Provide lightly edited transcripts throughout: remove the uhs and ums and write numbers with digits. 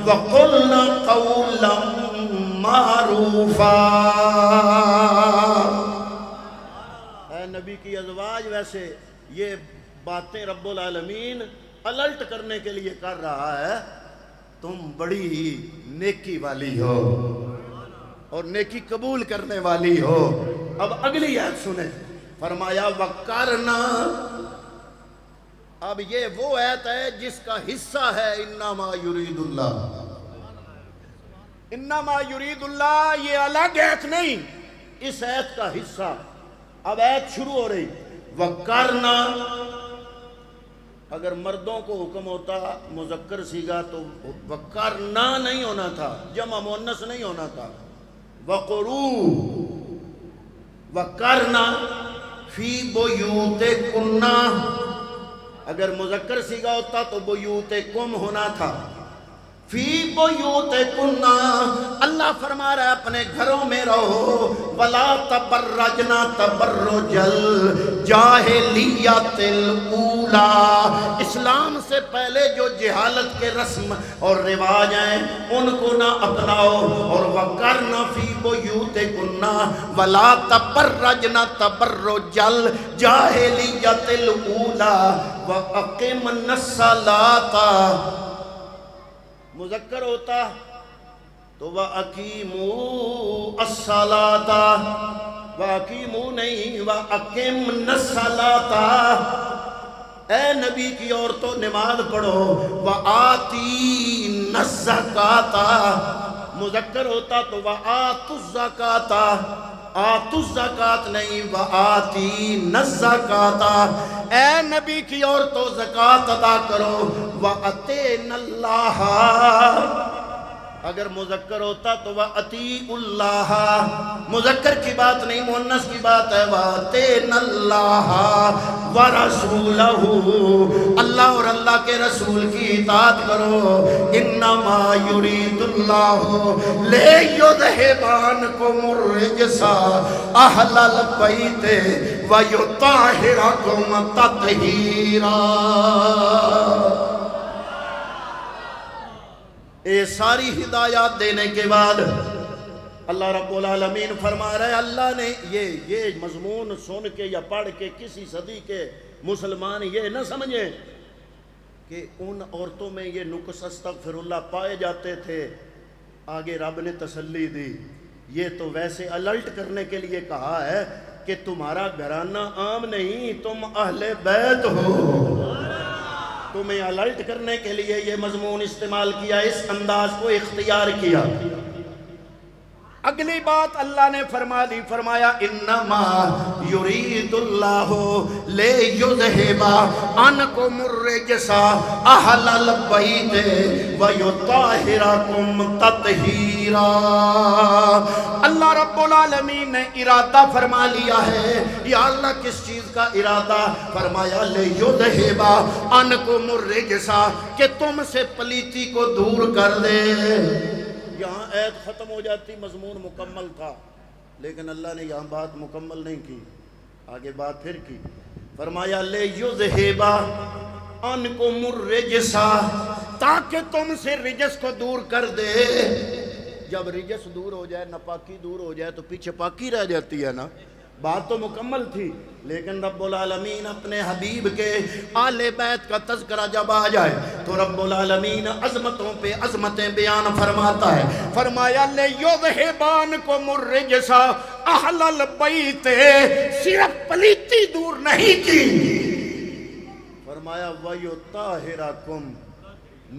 وَقُلْنَا قَوْلًا مَعْرُوفًا۔ اے نبی کی ازواج، ویسے یہ باتیں رب العالمین الرٹ کرنے کے لیے کر رہا ہے، تم بڑی نیکی والی ہو اور نیکی قبول کرنے والی ہو۔ اب اگلی آیت سنیں، فرمایا وَقَرْنَا، اب یہ وہ آیت ہے جس کا حصہ ہے انما یرید اللہ۔ انما یرید اللہ یہ الگ آیت نہیں، اس آیت کا حصہ۔ اب آیت شروع ہو رہی، وَقَرْنَا، اگر مردوں کو حکم ہوتا مذکر صیغہ تو وَقَرْنَا نہیں ہونا تھا، جمع مؤنث نہیں ہونا تھا۔ وَقُرُوا، وَقَرْنَا فِي بُيُوتِكُنَّ، اگر مذکر صیغہ ہوتا تو بیوتکم ہونا تھا۔ فی بیوتکن، اللہ فرما رہا ہے اپنے گھروں میں رہو۔ ولا تبرجنا تبرج الجاہلیت الاولی، اسلام سے پہلے جو جہالت کے رسم اور رواج ہیں ان کو نہ اپناؤ۔ اور وقرنا فی بیوتکن ولا تبرجنا تبرج الجاہلیت الاولی واقمنا الصلاۃ، مذکر ہوتا تو وَأَقِیمُوا الصَّلَاةَ، وَأَقِیمُوا نہیں وَأَقِمْنَا الصَّلَاةَ، اے نبی کی عورتوں نماز پڑھو۔ وَآتِينَا الزَّکَاةَ، مذکر ہوتا تو وَآتُوا الزَّکَاةَ، آتُوا الزَّکَاةَ نہیں وَآتِينَا الزَّکَاةَ، اے نبی کی عورتوں زکوٰۃ ادا کرو۔ وَأَطِیعْنَا اللَّهَ، اگر مذکر ہوتا تو وَأَطِیعُوا اللَّهَ، مذکر کی بات نہیں مؤنث کی بات ہے۔ وَأَطِیعْنَا اللَّهَ وَرَسُولَهُ، اللہ اور اللہ کے رسول کی اطاعت کرو۔ انما یرید اللہ لیذھب عنکم الرجس اہل البیت ویطہرکم تطہیرا۔ یہ ساری ہدایات دینے کے بعد اللہ رب العالمین فرما رہے، اللہ نے یہ مضمون سن کے یا پڑھ کے کسی صدی کے مسلمان یہ نہ سمجھیں کہ ان عورتوں میں یہ نقص استغفر اللہ پائے جاتے تھے۔ آگے رب نے تسلی دی، یہ تو ویسے الرٹ کرنے کے لیے کہا ہے کہ تمہارا گھرانہ عام نہیں، تم اہل بیت ہو، تمہیں الرٹ کرنے کے لیے یہ مضمون استعمال کیا، اس انداز کو اختیار کیا۔ اگلی بات اللہ نے فرما دی، فرمایا انما یرید اللہ لیذھب عنکم الرجس اہل البیت ویطہرکم تطہیرا۔ اللہ رب العالمین نے ارادہ فرما لیا ہے۔ یا اللہ کس چیز کا ارادہ؟ فرمایا لیذھب عنکم الرجس، کہ تم سے پلیتی کو دور کر دے۔ یہاں آیت ختم ہو جاتی، مضمون مکمل تھا، لیکن اللہ نے یہاں بات مکمل نہیں کی، آگے بات پھر کی۔ فرمایا لیذھب عنکم الرجس، تاکہ تم سے رجس کو دور کر دے۔ جب رجس دور ہو جائے، ناپاکی دور ہو جائے تو پیچھے پاکی رہ جاتی ہے نا۔ بات تو مکمل تھی، لیکن رب العالمین اپنے حبیب کے آل بیت کا تذکرہ جب آ جائے تو رب العالمین عظمتوں پہ عظمتیں بیان فرماتا ہے۔ فرمایا لیذھب عنکم الرجس اہل البیت، صرف پلیتی دور نہیں کی، فرمایا ویطہرکم،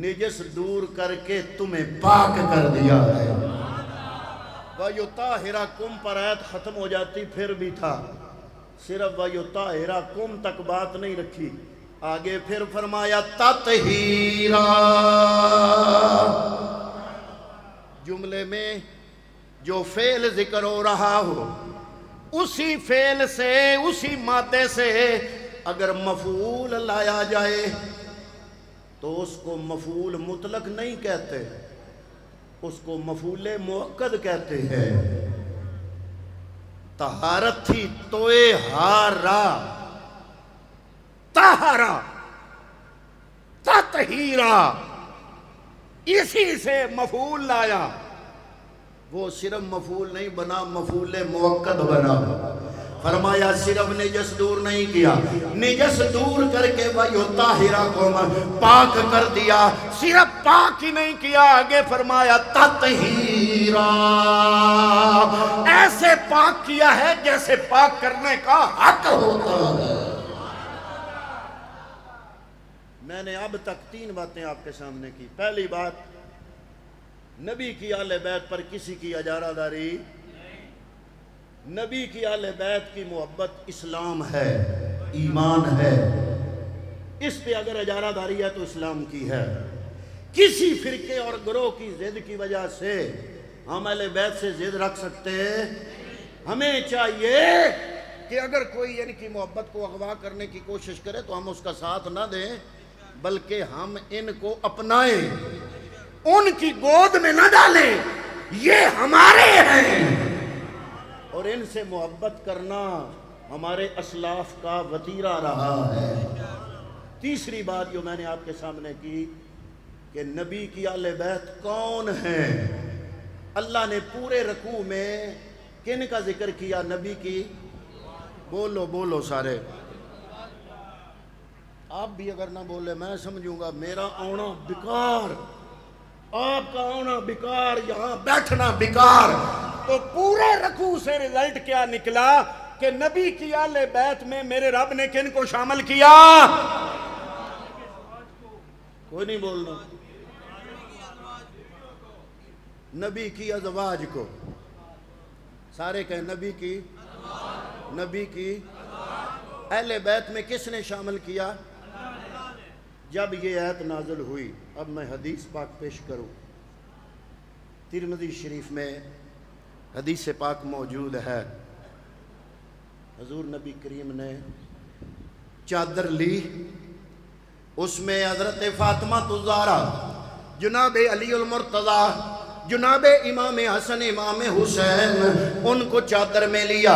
نجس دور کر کے تمہیں پاک کر دیا ہے۔ وَيُطَہِرَكُمْ پر آیت ختم ہو جاتی، پھر بھی تھا، صرف وَيُطَہِرَكُمْ تک بات نہیں رکھی، آگے پھر فرمایا تطہیرا۔ جملے میں جو فعل ذکر ہو رہا ہو، اسی فعل سے، اسی مادے سے اگر مفعول لایا جائے تو اس کو مفعول مطلق نہیں کہتے، اس کو مفعول مؤکد کہتے ہیں۔ طہارت تھی توئے ہارا، طہارا، تطہیرا، اسی سے مفعول لایا، وہ صرف مفعول نہیں بنا، مفعول موقت بنا۔ فرمایا صرف نجس دور نہیں کیا، نجس دور کر کے وَيُطَهِّرَكُمْ پاک کر دیا، صرف پاک ہی نہیں کیا، آگے فرمایا تطہیرا، ایسے پاک کیا ہے جیسے پاک کرنے کا حق ہوتا ہے۔ میں نے اب تک 3 باتیں آپ کے سامنے کی۔ پہلی بات، نبی کی اہل بیت پر کسی کی اجارہ داری، نبی کی اہل بیت کی محبت اسلام ہے، ایمان ہے، اس پہ اگر اجارہ داری ہے تو اسلام کی ہے۔ کسی فرقے اور گروہ کی ضد کی وجہ سے ہم اہل بیت سے ضد رکھ سکتے ہیں؟ ہمیں چاہیے کہ اگر کوئی ان کی محبت کو اغوا کرنے کی کوشش کرے تو ہم اس کا ساتھ نہ دیں، بلکہ ہم ان کو اپنائیں، ان کی گود میں نہ ڈالیں، یہ ہمارے ہیں، اور ان سے محبت کرنا ہمارے اسلاف کا وتیرہ رہا ہے۔ تیسری بات جو میں نے آپ کے سامنے کی کہ نبی کی اہل بیت کون ہیں؟ اللہ نے پورے رکوع میں کن کا ذکر کیا؟ نبی کی، بولو بولو سارے، آپ بھی اگر نہ بولے میں سمجھوں گا میرا آنا بیکار، آپ کا آنا بیکار، یہاں بیٹھنا بیکار۔ تو پورے رکوع سے رزلٹ کیا نکلا کہ نبی کی اہل بیت میں میرے رب نے کن کو شامل کیا؟ کوئی نہیں بولنا، نبی کی ازواج کو، سارے کہیں نبی کی، نبی کی اہل بیت میں کس نے شامل کیا؟ جب یہ آیت نازل ہوئی، اب میں حدیث پاک پیش کروں، ترمذی شریف میں حدیث پاک موجود ہے، حضور نبی کریم نے چادر لی، اس میں حضرت فاطمہ الزہرا، جناب علی المرتضیٰ، جناب امام حسن امام حسین، ان کو چادر میں لیا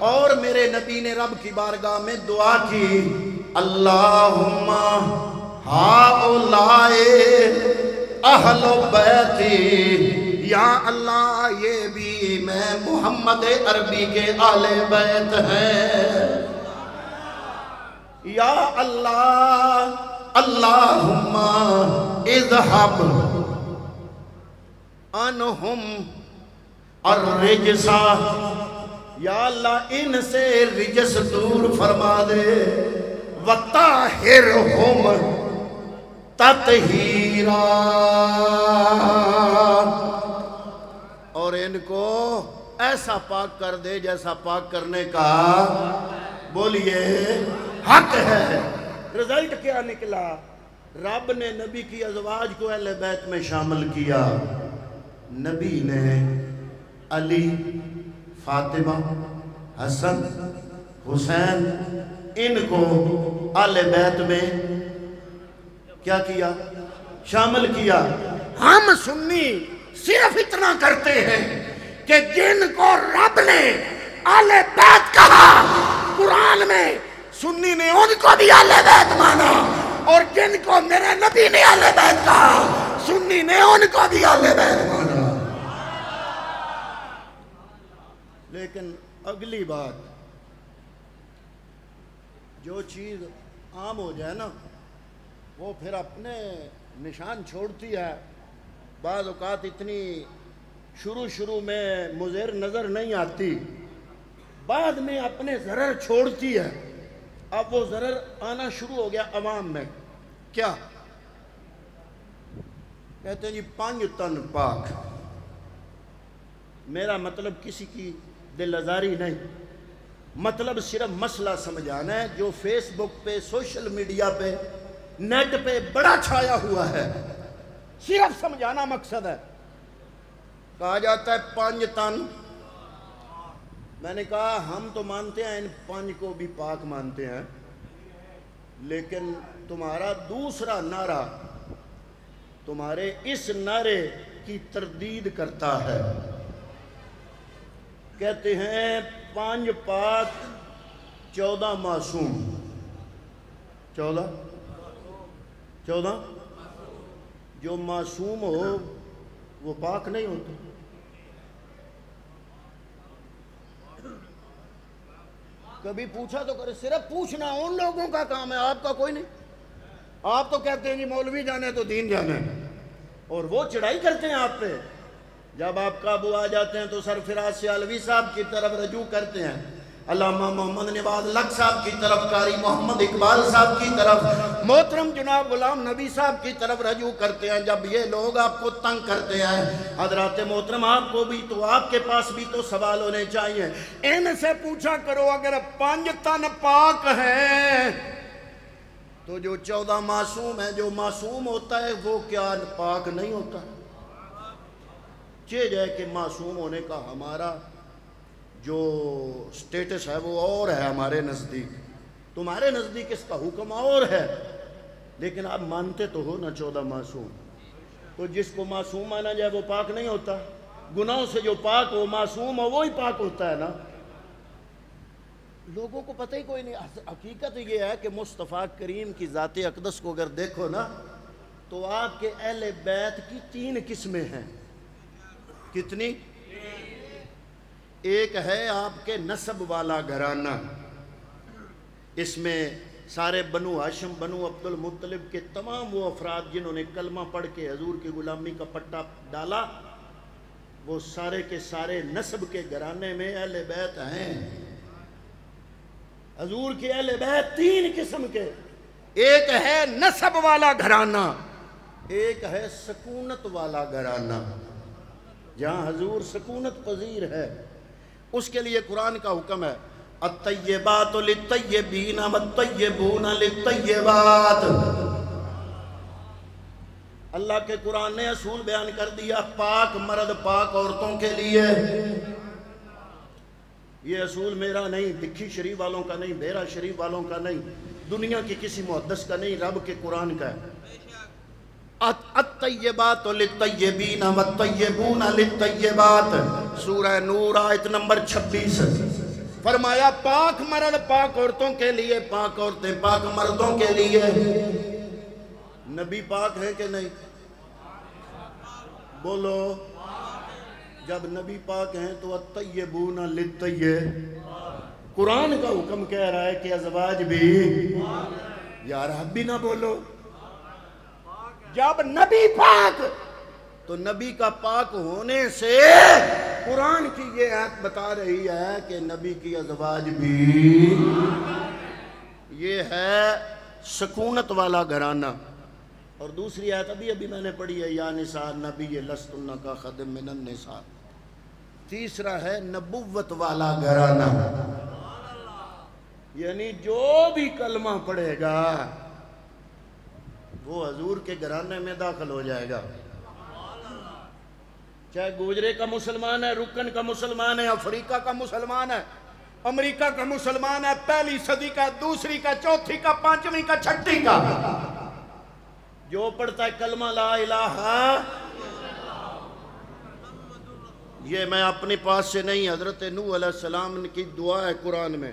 اور میرے نبی نے رب کی بارگاہ میں دعا کی، اللہم ہؤلاء اہل بیتی، یا اللہ یہ بھی میں محمد عربی کے اہل بیت ہیں، یا اللہ اللہم اذہب عنہم الرجس، یا اللہ ان سے رجس دور فرما دے، وطہرہم تطہیرا، اور ان کو ایسا پاک کر دے جیسا پاک کرنے کا بولیے حق ہے۔ رزلٹ کیا نکلا؟ رب نے نبی کی ازواج کو اہل بیت میں شامل کیا، نبی نے علی، فاطمہ، حسن، حسین، ان کو اہل بیت میں کیا کیا؟ شامل کیا۔ ہم سنی صرف اتنا کرتے ہیں کہ جن کو رب نے اہل بیت کہا قرآن میں، سنی نے ان کو بھی اہل بیت مانا، اور جن کو میرے نبی نے اہل بیت کہا سنی نے ان کو بھی اہل بیت مانا۔ لیکن اگلی بات، جو چیز عام ہو جائے نا وہ پھر اپنے نشان چھوڑتی ہے، بعض اوقات اتنی شروع میں مضر نظر نہیں آتی، بعد میں اپنے ضرر چھوڑتی ہے۔ اب وہ ضرر آنا شروع ہو گیا عوام میں، کیا کہتے ہیں جی 5 تن پاک، میرا مطلب کسی کی دل آزاری نہیں، مطلب صرف مسئلہ سمجھانا ہے جو فیس بک پہ، سوشل میڈیا پہ، نیٹ پہ بڑا چھایا ہوا ہے، صرف سمجھانا مقصد ہے۔ کہا جاتا ہے 5 تن، میں نے کہا ہم تو مانتے ہیں ان 5 کو بھی پاک مانتے ہیں، لیکن تمہارا دوسرا نعرہ تمہارے اس نعرے کی تردید کرتا ہے۔ کہتے ہیں 5 پاک 14 معصوم، 14 جو معصوم ہو وہ پاک نہیں ہوتا. کبھی پوچھا تو کرے, صرف پوچھنا ان لوگوں کا کام ہے, آپ کا کوئی نہیں. آپ تو کہتے ہیں جی مولوی جانے تو دین جانے, اور وہ چڑھائی کرتے ہیں آپ پہ. جب آپ قابو آ جاتے ہیں تو سرفراز سے علوی صاحب کی طرف رجوع کرتے ہیں, علامہ محمد نواز لک صاحب کی طرف, قاری محمد اقبال صاحب کی طرف, محترم جناب غلام نبی صاحب کی طرف رجوع کرتے ہیں. جب یہ لوگ آپ کو تنگ کرتے ہیں, حضرات محترم آپ کو بھی تو, آپ کے پاس بھی تو سوال ہونے چاہیے. ان سے پوچھا کرو اگر 5 تن پاک ہیں تو جو 14 معصوم ہیں, جو معصوم ہوتا ہے وہ کیا پاک نہیں ہوتا؟ چیز ہے کہ معصوم ہونے کا ہمارا جو سٹیٹس ہے وہ اور ہے ہمارے نزدیک. تمہارے نزدیک اس کا حکم اور ہے, لیکن آپ مانتے تو ہو نا 14 معصوم. تو جس کو معصوم مانا جائے وہ پاک نہیں ہوتا. گناہوں سے جو پاک ہو, معصوم ہو, وہی پاک ہوتا ہے نا. لوگوں کو پتہ ہی کوئی نہیں. حقیقت یہ ہے کہ مصطفیٰ کریم کی ذات اقدس کو اگر دیکھو نا تو آپ کے اہل بیت کی 3 قسمیں ہیں. کتنی؟ ایک ہے آپ کے نسب والا گھرانہ, اس میں سارے بنو ہاشم, بنو عبد المطلب کے تمام وہ افراد جنہوں نے کلمہ پڑھ کے حضور کی غلامی کا پٹا ڈالا, وہ سارے کے سارے نسب کے گھرانے میں اہل بیت ہیں. حضور کے اہل بیت 3 قسم کے, ایک ہے نسب والا گھرانہ, ایک ہے سکونت والا گھرانہ. جہاں حضور سکونت پذیر ہے اس کے لیے قرآن کا حکم ہے, الطیبات للطیبین والطیبون للطیبات. اللہ کے قرآن نے اصول بیان کر دیا, پاک مرد پاک عورتوں کے لیے. یہ اصول میرا نہیں, دکھی شریف والوں کا نہیں, بیرا شریف والوں کا نہیں, دنیا کی کسی محدث کا نہیں, رب کے قرآن کا ہے. الطیبات للطیبین والطیبون للطیبات, سورہ نور آیت نمبر 26. فرمایا پاک مرد پاک عورتوں کے لیے, پاک عورتیں پاک مردوں کے لیے. نبی پاک ہیں کہ نہیں؟ بولو. جب نبی پاک ہیں تو الطیبون للطیب, قرآن کا حکم کہہ رہا ہے کہ ازواج بھی. یار اب بھی نہ بولو. جب نبی پاک تو نبی کا پاک ہونے سے قرآن کی یہ آیت بتا رہی ہے کہ نبی کی ازواج بھی. یہ ہے سکونت والا گھرانہ. اور دوسری آیت ابھی میں نے پڑھی ہے, یا نساء نبی لستن کا خدم من النساء. تیسرا ہے نبوت والا گھرانہ, یعنی جو بھی کلمہ پڑھے گا وہ حضور کے گھرانے میں داخل ہو جائے گا. چاہے گوجرے کا مسلمان ہے, رکن کا مسلمان ہے, افریقہ کا مسلمان ہے, امریکہ کا مسلمان ہے, 1 صدی کا, 2 کا, 4 کا, 5 کا, 6 کا, جو پڑھتا ہے کلمہ لا الہ. یہ میں اپنے پاس سے نہیں, حضرت نوح علیہ السلام کی دعا ہے قرآن میں.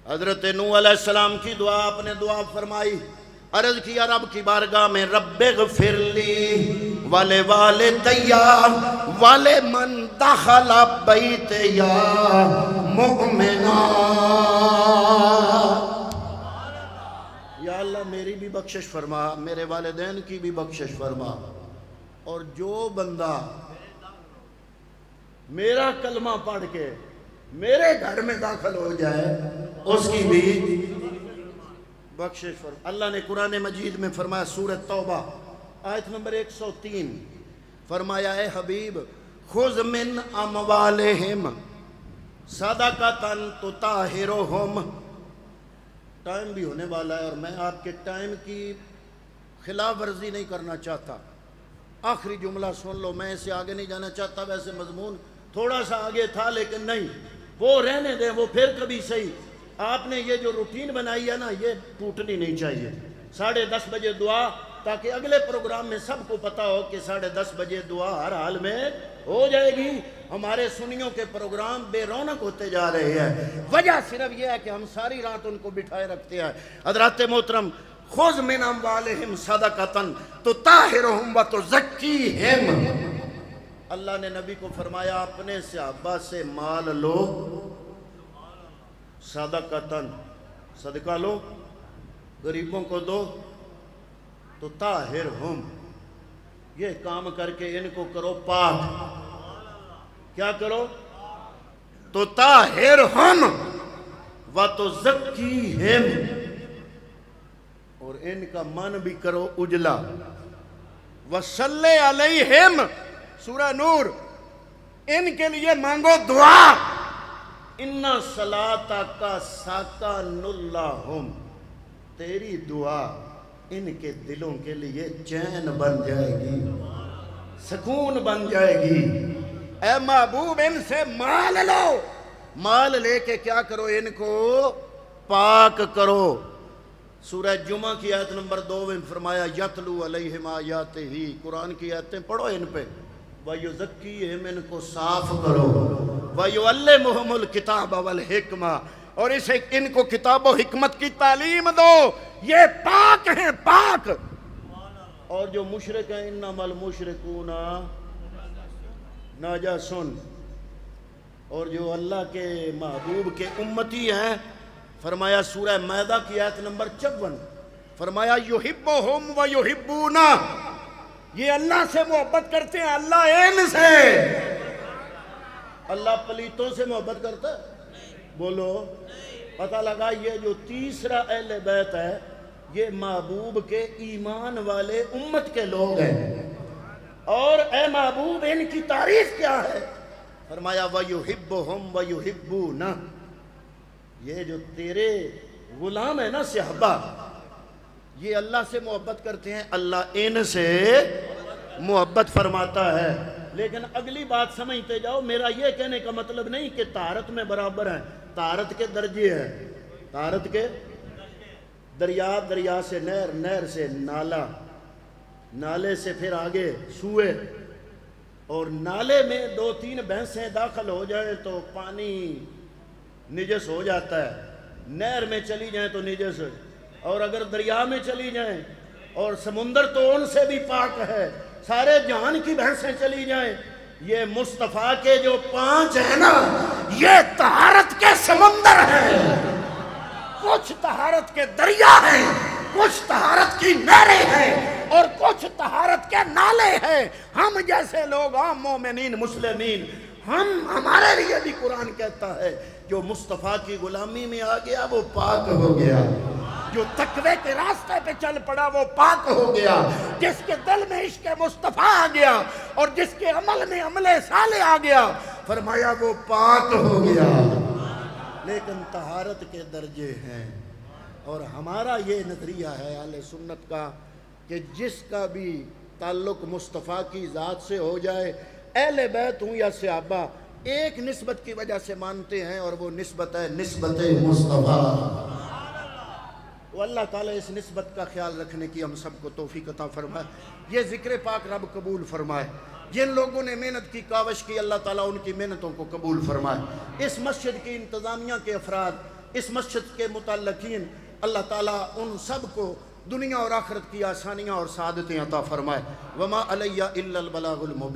حضرت نوح علیہ السلام کی دعا, آپ نے دعا فرمائی, عرض کیا رب کی بارگاہ میں, رب اغفر لی ولوالدی ولمن دخل بیت یا مؤمنا. یا اللہ میری بھی بخشش فرما, میرے والدین کی بھی بخشش فرما, اور جو بندہ میرا کلمہ پڑھ کے میرے گھر میں داخل ہو جائے اس کی بھی بخشش فرما. اللہ نے قرآن مجید میں فرمایا, سورہ توبہ آیت نمبر 103, فرمایا اے حبیب خذ من اموالہم صدقۃ تطہرہم. ٹائم بھی ہونے والا ہے اور میں آپ کے ٹائم کی خلاف ورزی نہیں کرنا چاہتا. آخری جملہ سن لو, میں اسے آگے نہیں جانا چاہتا. ویسے مضمون تھوڑا سا آگے تھا لیکن نہیں, وہ رہنے دیں, وہ پھر کبھی صحیح. آپ نے یہ جو روٹین بنائی ہے نا, یہ ٹوٹنی نہیں چاہیے. 10:30 بجے دعا, تاکہ اگلے پروگرام میں سب کو پتا ہو کہ 10:30 بجے دعا ہر حال میں ہو جائے گی. ہمارے سنیوں کے پروگرام بے رونق ہوتے جا رہے ہیں. وجہ صرف یہ ہے کہ ہم ساری رات ان کو بٹھائے رکھتے ہیں. حضرات محترم, خذ من اموالہم صدقۃ تطہرہم وتزکیہم۔ اللہ نے نبی کو فرمایا اپنے صحابہ سے مال لو، صدقۃ صدقہ لو، غریبوں کو دو، تو طاہرہم یہ کام کر کے ان کو کرو پاک۔ کیا کرو؟ تو طاہرہم وتزکیہم، اور ان کا من بھی کرو اجلا۔ وصلی علیہم، سورہ نور، ان کے لیے مانگو دعا۔ ان صلاتک سکن لہم، تیری دعا ان کے دلوں کے لیے چین بن جائے گی، سکون بن جائے گی۔ اے محبوب ان سے مال لو، مال لے کے کیا کرو؟ ان کو پاک کرو۔ سورہ جمعہ کی آیت نمبر 2 میں فرمایا یتلو علیہم آیاتہ، قرآن کی آیتیں پڑھو ان پہ، وَيُزَكِّيهِمْ، ان کو صاف کرو، وَيُعَلِّمُهُمُ الْكِتَابَ وَالْحِکْمَةَ، اور اسے ان کو کتاب و حکمت کی تعلیم دو، یہ پاک ہیں، پاک۔ اور جو مشرک ہیں انما المشرکون نجس، اور جو اللہ کے محبوب کے امتی ہیں، فرمایا سورہ مائدہ کی آیت نمبر 54، فرمایا یحبہم ویحبونہ، یہ اللہ سے محبت کرتے ہیں، اللہ ان سے۔ اللہ پلیتوں سے محبت کرتا ہے؟ بولو، پتہ لگا یہ جو تیسرا اہل بیت ہے یہ محبوب کے ایمان والے امت کے لوگ ہیں۔ اور اے محبوب ان کی تعریف کیا ہے؟ فرمایا وَيُحِبُّهُمْ وَيُحِبُّونَ، یہ جو تیرے غلام ہیں نا صحابہ، یہ اللہ سے محبت کرتے ہیں، اللہ ان سے محبت فرماتا ہے۔ لیکن اگلی بات سمجھتے جاؤ، میرا یہ کہنے کا مطلب نہیں کہ طہارت میں برابر ہیں، طہارت کے درجے ہیں، طہارت کے دریا، دریا سے نہر، نہر سے نالا، نالے سے پھر آگے سوئے، اور نالے میں 2-3 بھینسیں داخل ہو جائیں تو پانی نجس ہو جاتا ہے، نہر میں چلی جائیں تو نجس، اور اگر دریا میں چلی جائیں، اور سمندر تو ان سے بھی پاک ہے، سارے جہان کی بھینسیں چلی جائیں، یہ مصطفیٰ کے جو 5 ہیں نا، یہ طہارت کے سمندر ہیں۔ کچھ طہارت کے دریا ہیں، کچھ طہارت کی نہریں ہیں، اور کچھ طہارت کے نالے ہیں۔ ہم جیسے لوگ، عام مومنین مسلمین، ہمارے لیے بھی قرآن کہتا ہے جو مصطفیٰ کی غلامی میں آ گیا وہ پاک ہو گیا، جو تقوی کے راستے پہ چل پڑا وہ پاک ہو گیا، جس کے دل میں عشق مصطفیٰ آ گیا اور جس کے عمل میں عمل صالح آ گیا، فرمایا وہ پاک ہو گیا۔ لیکن طہارت کے درجے ہیں، اور ہمارا یہ نظریہ ہے اہل سنت کا کہ جس کا بھی تعلق مصطفیٰ کی ذات سے ہو جائے، اہل بیت ہوں یا صحابہ، ایک نسبت کی وجہ سے مانتے ہیں، اور وہ نسبت ہے نسبت مصطفیٰ۔ وہ اللہ تعالیٰ اس نسبت کا خیال رکھنے کی ہم سب کو توفیق عطا فرمائے۔ یہ ذکر پاک رب قبول فرمائے۔ جن لوگوں نے محنت کی، کاوش کی، اللہ تعالیٰ ان کی محنتوں کو قبول فرمائے۔ اس مسجد کی انتظامیہ کے افراد، اس مسجد کے متعلقین، اللہ تعالیٰ ان سب کو دنیا اور آخرت کی آسانیاں اور سعادتیں عطا فرمائے۔ وما علیہ الا البلاغ المبین۔